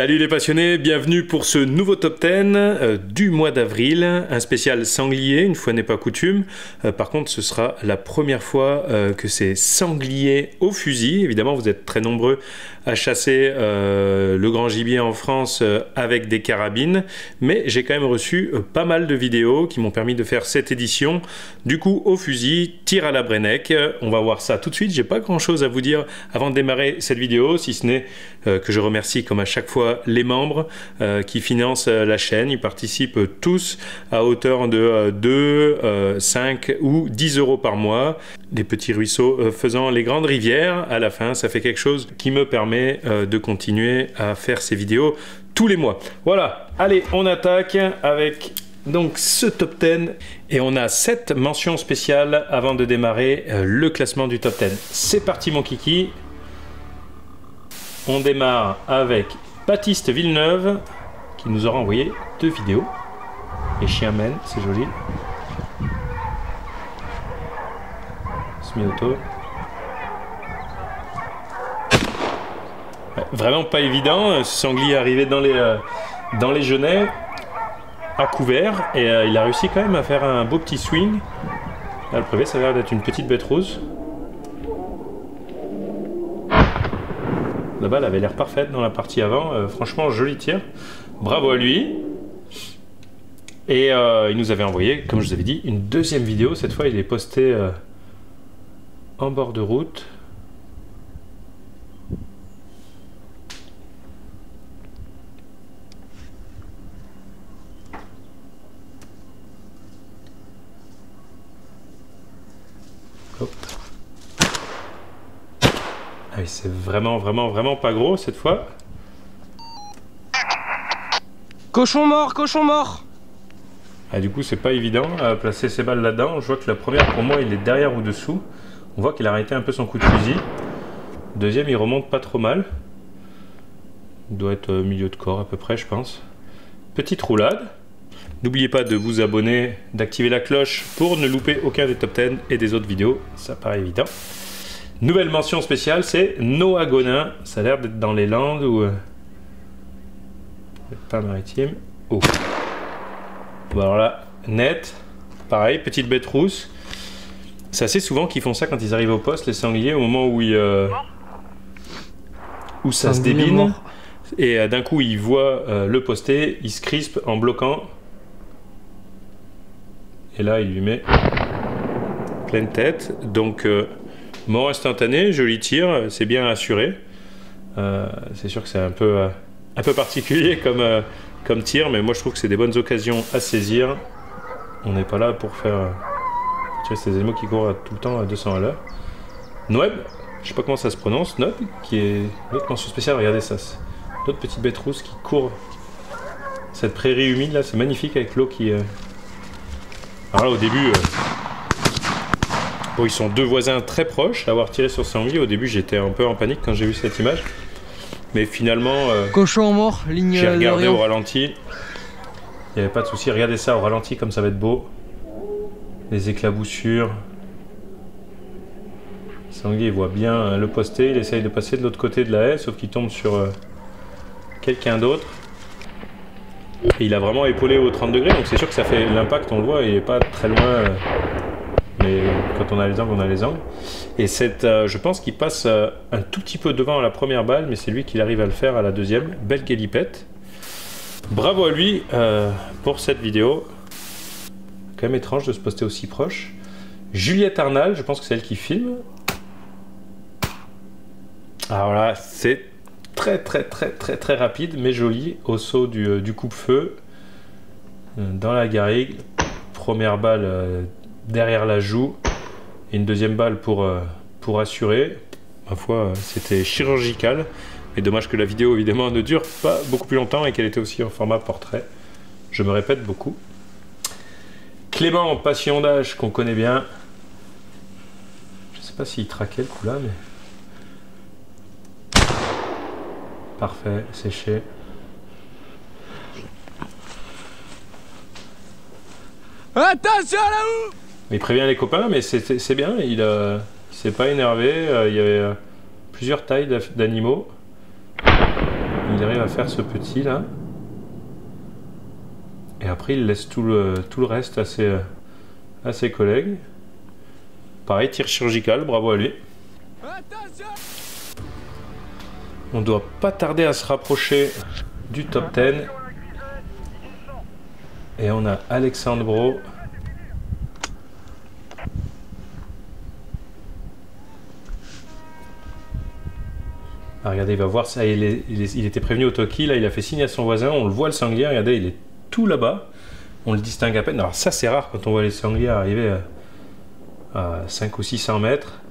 Salut les passionnés, bienvenue pour ce nouveau top 10 du mois d'avril, un spécial sanglier, une fois n'est pas coutume. Par contre, ce sera la première fois que c'est sanglier au fusil. Évidemment, vous êtes très nombreux à chasser le grand gibier en France avec des carabines, mais j'ai quand même reçu pas mal de vidéos qui m'ont permis de faire cette édition. Du coup, au fusil, tir à la Brennec. On va voir ça tout de suite. J'ai pas grand chose à vous dire avant de démarrer cette vidéo, si ce n'est que je remercie comme à chaque fois les membres qui financent la chaîne. Ils participent tous à hauteur de 2, 5 ou 10 euros par mois. Des petits ruisseaux faisant les grandes rivières. À la fin, ça fait quelque chose qui me permet de continuer à faire ces vidéos tous les mois. Voilà, allez, on attaque avec donc ce top 10 et on a 7 mentions spéciales avant de démarrer le classement du top 10. C'est parti mon kiki. On démarre avec Baptiste Villeneuve qui nous aura envoyé 2 vidéos. Les chiens mènent, c'est joli. Semi-auto. Ouais, vraiment pas évident, ce sanglier est arrivé dans les genêts à couvert et il a réussi quand même à faire un beau petit swing. Là, le privé, ça a l'air d'être une petite bête rousse. La balle avait l'air parfaite dans la partie avant, franchement joli tir, bravo à lui. Et il nous avait envoyé, comme je vous avais dit, une deuxième vidéo. Cette fois il est posté en bord de route. Hop. Ah oui, c'est vraiment pas gros cette fois. Cochon mort, cochon mort. Ah, du coup c'est pas évident à placer ses balles là-dedans. Je vois que la première pour moi il est derrière ou dessous. On voit qu'il a arrêté un peu son coup de fusil. Deuxième il remonte pas trop mal. Il doit être milieu de corps à peu près je pense. Petite roulade. N'oubliez pas de vous abonner, d'activer la cloche pour ne louper aucun des top 10 et des autres vidéos. Ça paraît évident. Nouvelle mention spéciale, c'est Noah Gonin. Ça a l'air d'être dans les Landes ou... pas maritime. Oh. Bon alors là, net. Pareil, petite bête rousse. C'est assez souvent qu'ils font ça quand ils arrivent au poste, les sangliers, au moment où où ça se débine. Mort. Et d'un coup, ils voient le posté, ils se crispent en bloquant. Et là, il lui met pleine tête. Donc... mort instantané, joli tir, c'est bien assuré. C'est sûr que c'est un peu particulier comme tir, mais moi je trouve que c'est des bonnes occasions à saisir. On n'est pas là pour faire tirer ces animaux qui courent tout le temps à 200 à l'heure. Noeb, je sais pas comment ça se prononce, Noeb, qui est l'autre mention spéciale, regardez ça, l'autre petite bête rousse qui court cette prairie humide là, c'est magnifique avec l'eau qui... Alors là au début... Bon, ils sont deux voisins très proches à avoir tiré sur sanglier. Au début, j'étais un peu en panique quand j'ai vu cette image. Mais finalement, cochon mort, ligne j'ai regardé au ralenti. Il n'y avait pas de souci. Regardez ça au ralenti, comme ça va être beau. Les éclaboussures. Le sanglier il voit bien le posté. Il essaye de passer de l'autre côté de la haie, sauf qu'il tombe sur quelqu'un d'autre. Et il a vraiment épaulé au 30 degrés. Donc c'est sûr que ça fait l'impact, on le voit. Il n'est pas très loin. Mais quand on a les angles, on a les angles. Et je pense qu'il passe un tout petit peu devant à la première balle, mais c'est lui qui arrive à le faire à la deuxième. Belle guélipette. Bravo à lui pour cette vidéo. Quand même étrange de se poster aussi proche. Juliette Arnal, je pense que c'est elle qui filme. Alors là, c'est très rapide, mais joli. Au saut du coupe-feu. Dans la garrigue. Première balle... derrière la joue et une deuxième balle pour assurer. Ma foi, c'était chirurgical, mais dommage que la vidéo évidemment ne dure pas beaucoup plus longtemps et qu'elle était aussi en format portrait. Je me répète beaucoup. Clément Passion d'âge qu'on connaît bien. Je sais pas s'il traquait le coup là, mais parfait, séché. Attention là-haut. Il prévient les copains, mais c'est bien, il s'est pas énervé, il y avait plusieurs tailles d'animaux. Il il arrive à faire ce petit là. Et après il laisse tout le reste à ses collègues. Pareil, tir chirurgical, bravo à lui. On doit pas tarder à se rapprocher du top 10. Et on a Alexandre Bro. Ah, regardez, il va voir ça. Il était prévenu au Toki. Là, il a fait signe à son voisin. On le voit, le sanglier. Regardez, il est tout là-bas. On le distingue à peine. Alors, ça, c'est rare quand on voit les sangliers arriver à 5 ou 600 mètres.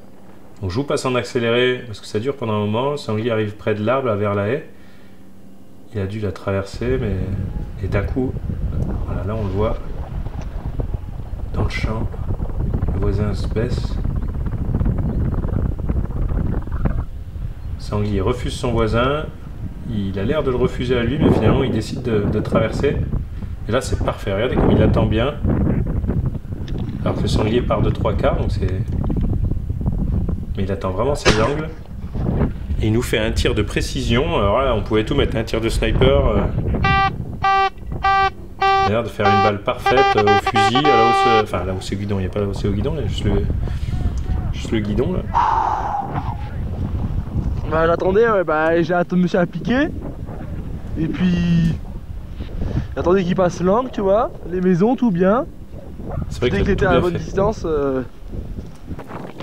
Donc, je vous passe en accéléré parce que ça dure pendant un moment. Le sanglier arrive près de l'arbre, vers la haie. Il a dû la traverser, mais. Et d'un coup, voilà, là, on le voit dans le champ. Le voisin se baisse. Sanglier refuse son voisin, il a l'air de le refuser à lui, mais finalement il décide de traverser. Et là c'est parfait, regardez comme il l'attend bien. Alors que le sanglier part de 3/4, donc c'est... Mais il attend vraiment ses angles. Et il nous fait un tir de précision, alors là on pouvait tout mettre, un tir de sniper. Il a l'air de faire une balle parfaite au fusil, à la hausse... Enfin là où c'est guidon, il n'y a pas la hausse au guidon, il y a juste le guidon là. Bah j'attendais, ouais, bah j'ai me suis appliqué. Et puis j'attendais qu'il passe l'angle, tu vois, les maisons, tout bien. C'est vrai dès qu'il était à la bonne distance.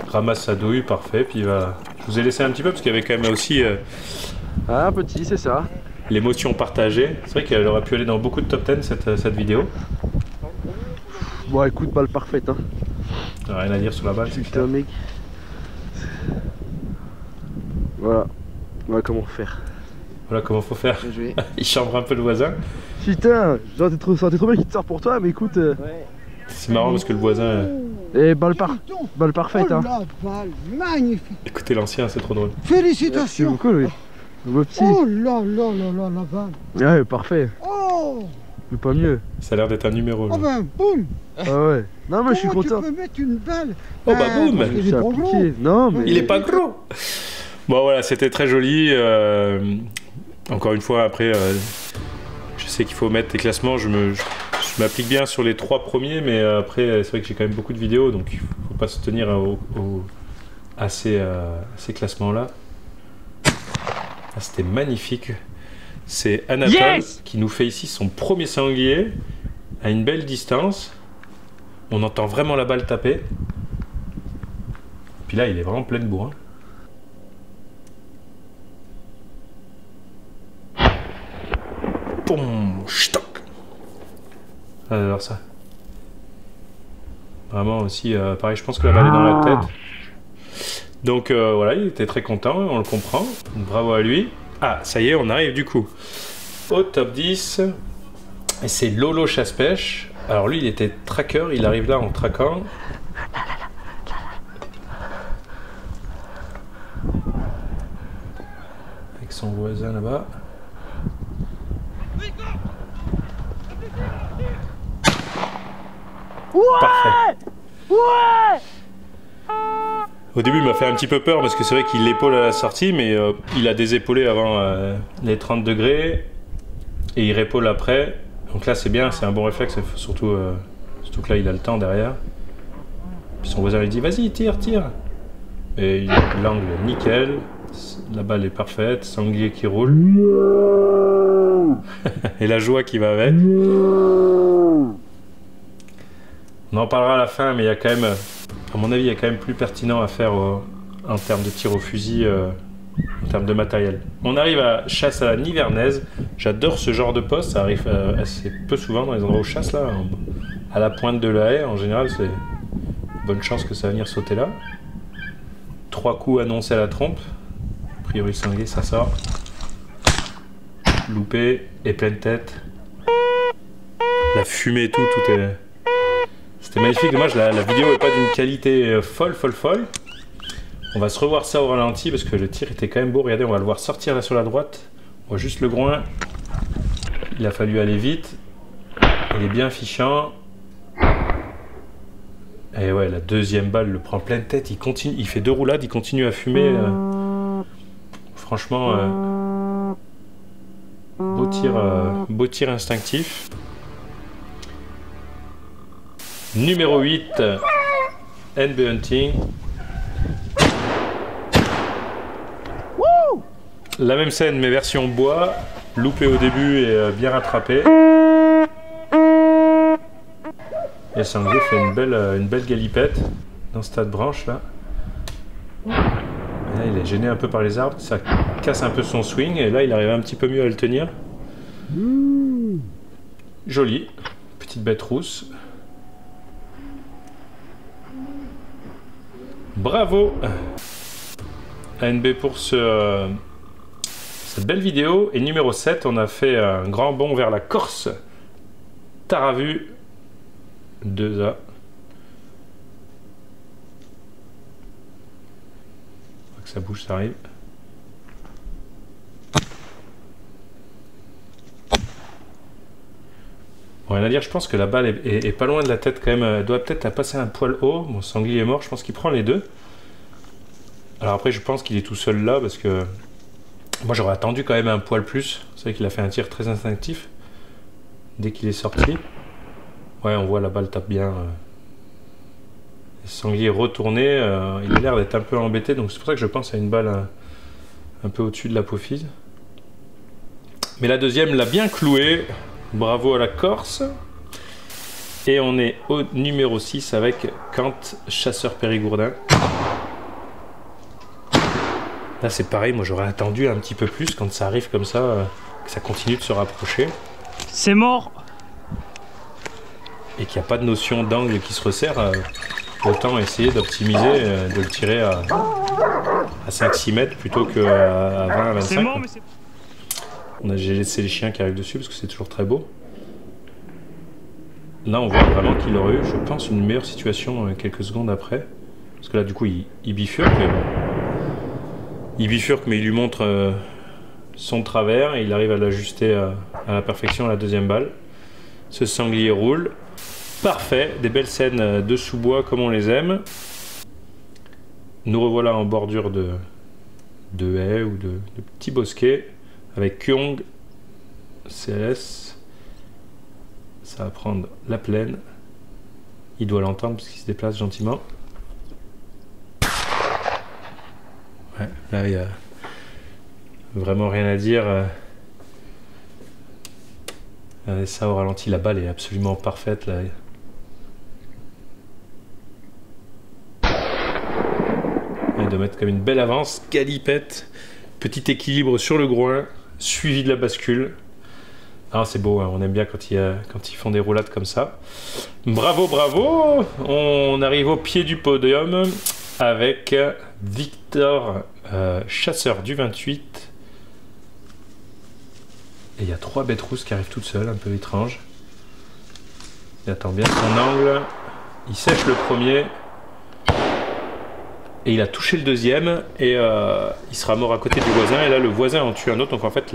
Ramasse sa douille, parfait, puis il va... Je vous ai laissé un petit peu parce qu'il y avait quand même aussi un petit, c'est ça. L'émotion partagée. C'est vrai qu'elle aurait pu aller dans beaucoup de top 10 cette vidéo. Bon écoute, balle parfaite hein. Rien à dire sur la balle. Putain mec. Voilà comment faire. Voilà comment faut faire. Il chambre un peu le voisin. Putain, ça sentais trop bien qu'il te sort pour toi, mais écoute. Ouais. C'est marrant parce que le voisin. Et balle parfaite hein. La balle, magnifique. Écoutez l'ancien, c'est trop drôle. Félicitations. Beaucoup lui. Le beau petit. Oh là là là là la balle. Ouais, parfait. Oh. Mais pas mieux. Ça a l'air d'être un numéro. Oh ben boum. Ah ouais. Non mais je suis content. Tu peux mettre une balle. Oh bah boum. Il est trop gros. Non mais. Il est pas gros. Bon voilà, c'était très joli. Encore une fois, après, je sais qu'il faut mettre des classements. Je m'applique bien sur les 3 premiers, mais après, c'est vrai que j'ai quand même beaucoup de vidéos, donc il ne faut pas se tenir à ces classements-là. Ah, c'était magnifique. C'est Anatole qui nous fait ici son premier sanglier à une belle distance. On entend vraiment la balle taper. Puis là, il est vraiment plein de bourrin. Boum, stock. Alors ça. Vraiment aussi, pareil, je pense que la balle est dans la tête. Donc voilà, il était très content, on le comprend. Bravo à lui. Ah, ça y est, on arrive du coup au top 10. Et c'est Lolo Chasse-Pêche. Alors lui, il était tracker, il arrive là en traquant. Avec son voisin là-bas. Ouais. Parfait. Ouais. Au début, il m'a fait un petit peu peur parce que c'est vrai qu'il l'épaule à la sortie, mais il a désépaulé avant les 30 degrés et il réépaule après. Donc là, c'est bien, c'est un bon réflexe, surtout que là, il a le temps derrière. Puis son voisin lui dit, vas-y, tire, tire. Et il a l'angle nickel, la balle est parfaite, sanglier qui roule. Et la joie qui va avec. On en parlera à la fin, mais il y a quand même, à mon avis, il y a quand même plus pertinent à faire en termes de tir au fusil, en termes de matériel. On arrive à chasse à la Nivernaise. J'adore ce genre de poste, ça arrive assez peu souvent dans les endroits où je chasse, là, à la pointe de la haie. En général, c'est bonne chance que ça va venir sauter là. 3 coups annoncés à la trompe. A priori, le sanglier, ça sort. Loupé et pleine tête. La fumée et tout est... C'était magnifique. Dommage, la vidéo n'est pas d'une qualité folle. On va se revoir ça au ralenti parce que le tir était quand même beau. Regardez, on va le voir sortir là sur la droite. On voit juste le groin. Il a fallu aller vite. Il est bien fichant. Et ouais, la deuxième balle le prend pleine tête. Il continue, il fait 2 roulades, il continue à fumer. Franchement, Beau tir instinctif. Numéro 8, NB Hunting. La même scène mais version bois, loupé au début et bien rattrapé. Et sanglier fait une belle galipette dans ce tas de branches là. Et là il est gêné un peu par les arbres, ça casse un peu son swing et là il arrive un petit peu mieux à le tenir. Joli, petite bête rousse. Bravo ANB pour cette belle vidéo. Et numéro 7, on a fait un grand bond vers la Corse. Taravu 2A. Que ça bouge, ça arrive. Bon, rien à dire, je pense que la balle est pas loin de la tête quand même. Elle doit peut-être passer un poil haut. Mon sanglier est mort, je pense qu'il prend les deux. Alors après, je pense qu'il est tout seul là parce que moi j'aurais attendu quand même un poil plus. C'est vrai qu'il a fait un tir très instinctif dès qu'il est sorti. Ouais, on voit la balle tape bien. Le sanglier est retourné. Il a l'air d'être un peu embêté, donc c'est pour ça que je pense à une balle un peu au-dessus de l'apophyse. Mais la deuxième l'a bien cloué. Bravo à la Corse. Et on est au numéro 6 avec Kant, chasseur périgourdin. Là c'est pareil, moi j'aurais attendu un petit peu plus quand ça arrive comme ça, que ça continue de se rapprocher. C'est mort. Et qu'il n'y a pas de notion d'angle qui se resserre, autant essayer d'optimiser, de le tirer à 5-6 mètres plutôt qu'à 20-25. C'est mort, mais c'est... J'ai laissé les chiens qui arrivent dessus parce que c'est toujours très beau. Là on voit vraiment qu'il aurait eu, je pense, une meilleure situation quelques secondes après. Parce que là du coup il bifurque. Il bifurque mais il lui montre son travers et il arrive à l'ajuster à la perfection à la deuxième balle. Ce sanglier roule. Parfait, des belles scènes de sous-bois comme on les aime. Nous revoilà en bordure de haies ou de petits bosquets avec Kyong, CLS. Ça va prendre la plaine. Il doit l'entendre parce qu'il se déplace gentiment. Ouais, là il y a vraiment rien à dire. Regardez ça au ralenti, la balle est absolument parfaite là. Il doit mettre comme une belle avance, galipette, petit équilibre sur le groin, suivi de la bascule. Ah, c'est beau, hein, on aime bien quand ils font des roulades comme ça. Bravo, bravo! On arrive au pied du podium avec Victor, chasseur du 28. Et il y a 3 bêtes rousses qui arrivent toutes seules, un peu étrange. Il attend bien son angle. Il sèche le premier. Et il a touché le deuxième. Et il sera mort à côté du voisin. Et là, le voisin en tue un autre. Donc en fait,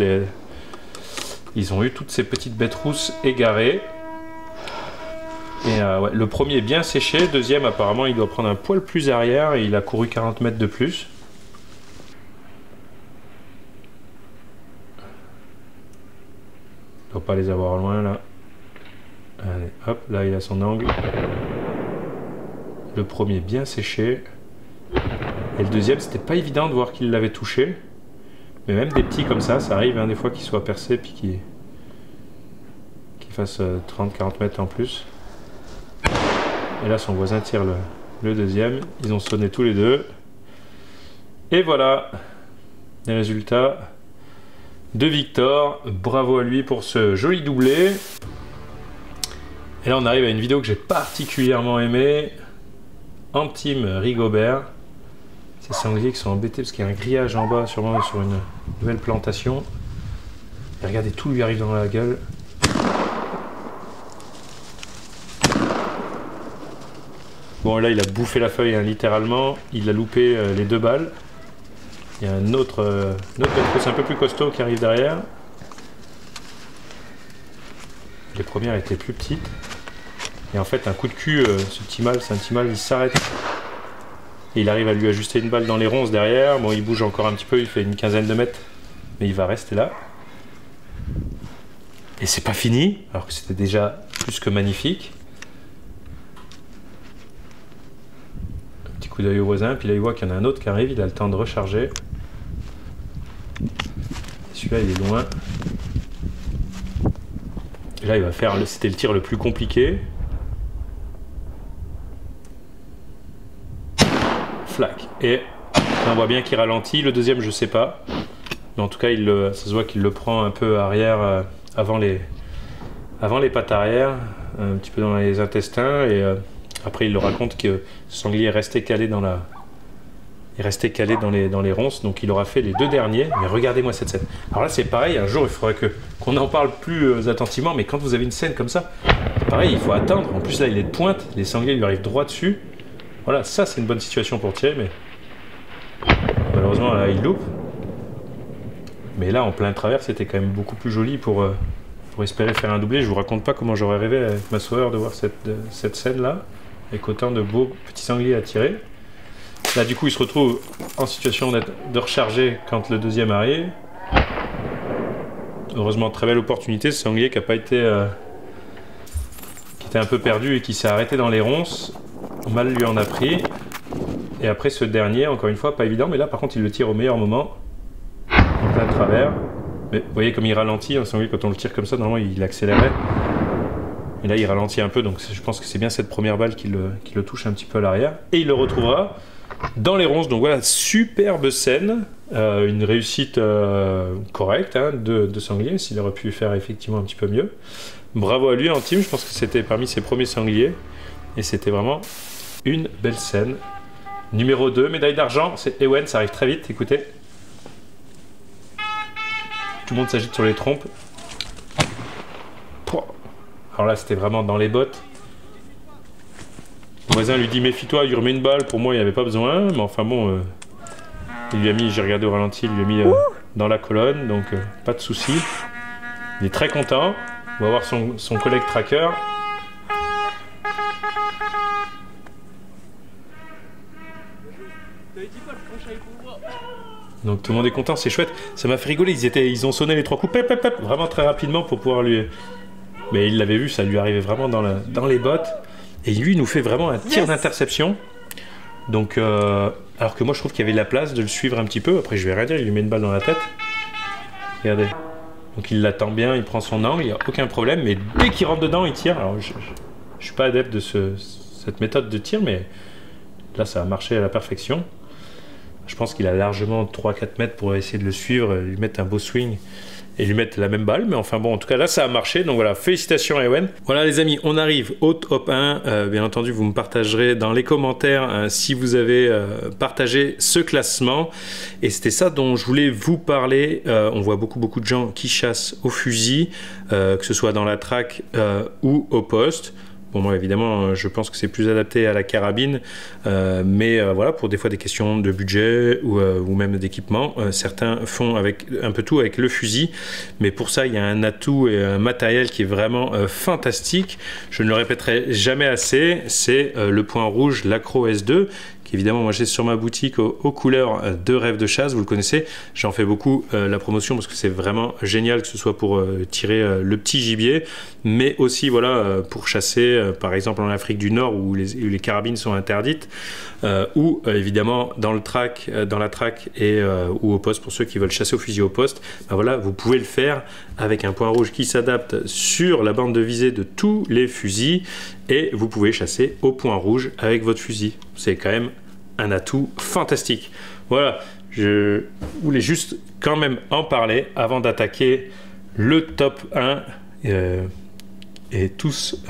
ils ont eu toutes ces petites bêtes rousses égarées. Et ouais, le premier est bien séché. Le deuxième, apparemment, il doit prendre un poil plus arrière. Et il a couru 40 mètres de plus. Il ne doit pas les avoir loin là. Allez, hop, là il a son angle. Le premier bien séché. Et le deuxième, c'était pas évident de voir qu'il l'avait touché. Mais même des petits comme ça, ça arrive hein, des fois qu'ils soient percés puis qu'ils fassent 30-40 mètres en plus. Et là son voisin tire le deuxième. Ils ont sonné tous les deux. Et voilà les résultats de Victor. Bravo à lui pour ce joli doublé. Et là on arrive à une vidéo que j'ai particulièrement aimée. Antime Rigobert. Ces sangliers qui sont embêtés parce qu'il y a un grillage en bas, sûrement sur une nouvelle plantation. Et regardez, tout lui arrive dans la gueule. Bon là il a bouffé la feuille hein, littéralement. Il a loupé les 2 balles. Il y a un autre bête un peu plus costaud qui arrive derrière. Les premières étaient plus petites. Et en fait, un coup de cul, ce petit mâle, c'est un petit mâle, il s'arrête. Et il arrive à lui ajuster une balle dans les ronces derrière. Bon, il bouge encore un petit peu, il fait une quinzaine de mètres. Mais il va rester là. Et c'est pas fini, alors que c'était déjà plus que magnifique. Un petit coup d'œil au voisin, puis là il voit qu'il y en a un autre qui arrive, il a le temps de recharger. Celui-là il est loin. Et là il va faire, c'était le tir le plus compliqué. Flac. Et on voit bien qu'il ralentit, le deuxième je sais pas. Mais en tout cas ça se voit qu'il le prend un peu arrière, avant les pattes arrière, un petit peu dans les intestins. Et après il le raconte que ce sanglier est resté calé dans les ronces, donc il aura fait les 2 derniers. Mais regardez-moi cette scène. Alors là c'est pareil, un jour il faudrait qu'on en parle plus attentivement, mais quand vous avez une scène comme ça, pareil, il faut attendre. En plus là il est de pointe, les sangliers lui arrivent droit dessus. Voilà, ça c'est une bonne situation pour tirer, mais malheureusement là il loupe. Mais là en plein travers c'était quand même beaucoup plus joli pour espérer faire un doublé. Je vous raconte pas comment j'aurais rêvé avec ma sauveur de voir cette scène là, avec autant de beaux petits sangliers à tirer. Là du coup il se retrouve en situation de recharger quand le deuxième arrive. Heureusement, très belle opportunité, ce sanglier qui a pas été qui était un peu perdu et qui s'est arrêté dans les ronces. Mal lui en a pris. Et après ce dernier, encore une fois, pas évident, mais là par contre il le tire au meilleur moment. En plein travers. Mais vous voyez comme il ralentit, un sanglier quand on le tire comme ça, normalement il accélérait. Et là il ralentit un peu, donc je pense que c'est bien cette première balle qui le touche un petit peu à l'arrière. Et il le retrouvera dans les ronces. Donc voilà, superbe scène. Une réussite correcte hein, de sanglier, s'il aurait pu faire effectivement un petit peu mieux. Bravo à lui en team, je pense que c'était parmi ses premiers sangliers. Et c'était vraiment une belle scène. Numéro 2, médaille d'argent, c'est Ewen, ça arrive très vite, écoutez. Tout le monde s'agite sur les trompes. Alors là, c'était vraiment dans les bottes. Le voisin lui dit méfie-toi, il lui remet une balle. Pour moi, il n'y avait pas besoin, mais enfin bon, il lui a mis, j'ai regardé au ralenti, il lui a mis dans la colonne, donc pas de souci. Il est très content. On va voir son collègue tracker. Donc tout le monde est content, c'est chouette. Ça m'a fait rigoler, ils ont sonné les 3 coups, pep, pep, pep, vraiment très rapidement pour pouvoir lui... Mais il l'avait vu, ça lui arrivait vraiment dans les bottes. Et lui, il nous fait vraiment un tir d'interception. Donc, alors que moi, je trouve qu'il y avait la place de le suivre un petit peu. Après, je vais rien dire, il lui met une balle dans la tête. Regardez. Donc il l'attend bien, il prend son angle, il n'y a aucun problème. Mais dès qu'il rentre dedans, il tire. Alors, je suis pas adepte de cette méthode de tir, mais là, ça a marché à la perfection. Je pense qu'il a largement 3-4 mètres pour essayer de le suivre, lui mettre un beau swing et lui mettre la même balle. Mais enfin bon, en tout cas là ça a marché. Donc voilà, félicitations à Ewen. Voilà les amis, on arrive au top 1. Bien entendu, vous me partagerez dans les commentaires si vous avez partagé ce classement. Et c'était ça dont je voulais vous parler. On voit beaucoup de gens qui chassent au fusil, que ce soit dans la track ou au poste. Bon, moi, évidemment, je pense que c'est plus adapté à la carabine, mais voilà, pour des fois des questions de budget ou même d'équipement, certains font avec un peu tout avec le fusil, mais pour ça, il y a un atout et un matériel qui est vraiment fantastique. Je ne le répéterai jamais assez, c'est le point rouge, l'Acro S2, évidemment moi j'ai sur ma boutique aux couleurs de Rêve de Chasse, vous le connaissez, j'en fais beaucoup la promotion parce que c'est vraiment génial, que ce soit pour tirer le petit gibier, mais aussi voilà pour chasser par exemple en Afrique du Nord où les carabines sont interdites, ou évidemment dans la track et ou au poste pour ceux qui veulent chasser au fusil au poste. Ben voilà, vous pouvez le faire avec un point rouge qui s'adapte sur la bande de visée de tous les fusils et vous pouvez chasser au point rouge avec votre fusil. C'est quand même un atout fantastique. Voilà, je voulais juste quand même en parler avant d'attaquer le top 1 et tous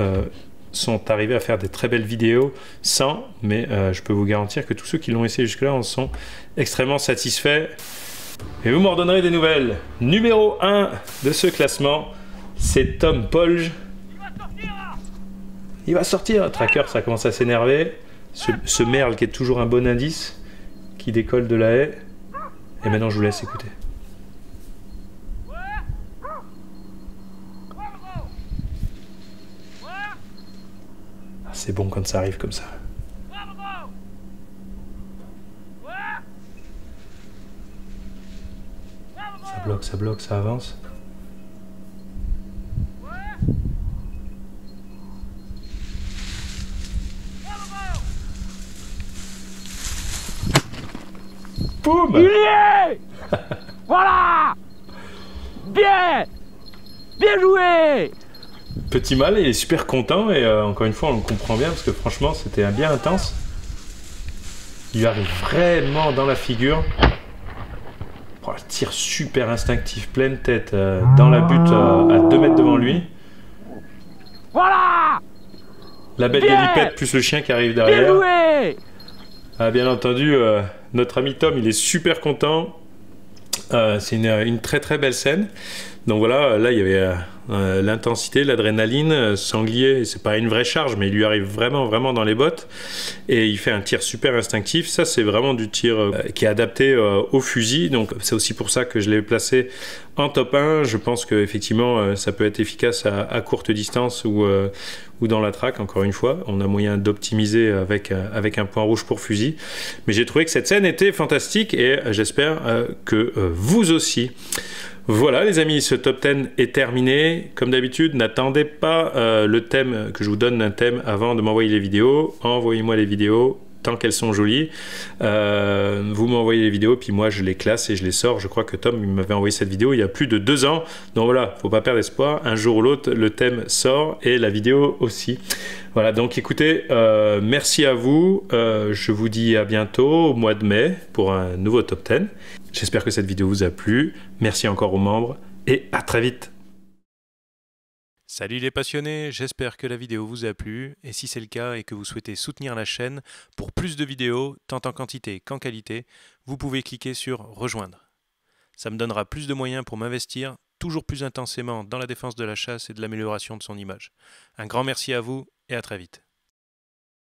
sont arrivés à faire des très belles vidéos sans, mais je peux vous garantir que tous ceux qui l'ont essayé jusque là en sont extrêmement satisfaits et vous m'en donnerez des nouvelles. Numéro 1 de ce classement, c'est Tom Polge. Il va sortir, Tracker, ça commence à s'énerver. Ce merle qui est toujours un bon indice, qui décolle de la haie. Et maintenant je vous laisse écouter. Ah, c'est bon quand ça arrive comme ça. Ça bloque, ça avance. Boum! Il y est. Voilà. Bien. Bien joué. Petit mâle, il est super content et encore une fois on le comprend bien parce que franchement c'était bien intense. Il lui arrive vraiment dans la figure. Oh, le tir super instinctif, pleine tête, dans la butte à 2 mètres devant lui. Voilà. La belle Bien. galipette plus le chien qui arrive Bien derrière. joué. Ah, bien entendu, notre ami Tom il est super content. C'est une très très belle scène. Donc voilà, là il y avait l'intensité, l'adrénaline, sanglier, c'est pas une vraie charge, mais il lui arrive vraiment dans les bottes et il fait un tir super instinctif. Ça c'est vraiment du tir qui est adapté au fusil, donc c'est aussi pour ça que je l'ai placé en top 1. Je pense qu'effectivement ça peut être efficace à courte distance ou dans la traque. Encore une fois, on a moyen d'optimiser avec un point rouge pour fusil, mais j'ai trouvé que cette scène était fantastique et j'espère que vous aussi. Voilà les amis, ce top 10 est terminé. Comme d'habitude, n'attendez pas le thème, que je vous donne un thème avant de m'envoyer les vidéos. Envoyez-moi les vidéos tant qu'elles sont jolies. Vous m'envoyez les vidéos, puis moi je les classe et je les sors. Je crois que Tom il m'avait envoyé cette vidéo il y a plus de 2 ans. Donc voilà, faut pas perdre espoir. Un jour ou l'autre, le thème sort et la vidéo aussi. Voilà, donc écoutez, merci à vous. Je vous dis à bientôt au mois de mai pour un nouveau top 10. J'espère que cette vidéo vous a plu. Merci encore aux membres et à très vite. Salut les passionnés, j'espère que la vidéo vous a plu et si c'est le cas et que vous souhaitez soutenir la chaîne pour plus de vidéos, tant en quantité qu'en qualité, vous pouvez cliquer sur rejoindre. Ça me donnera plus de moyens pour m'investir toujours plus intensément dans la défense de la chasse et de l'amélioration de son image. Un grand merci à vous et à très vite.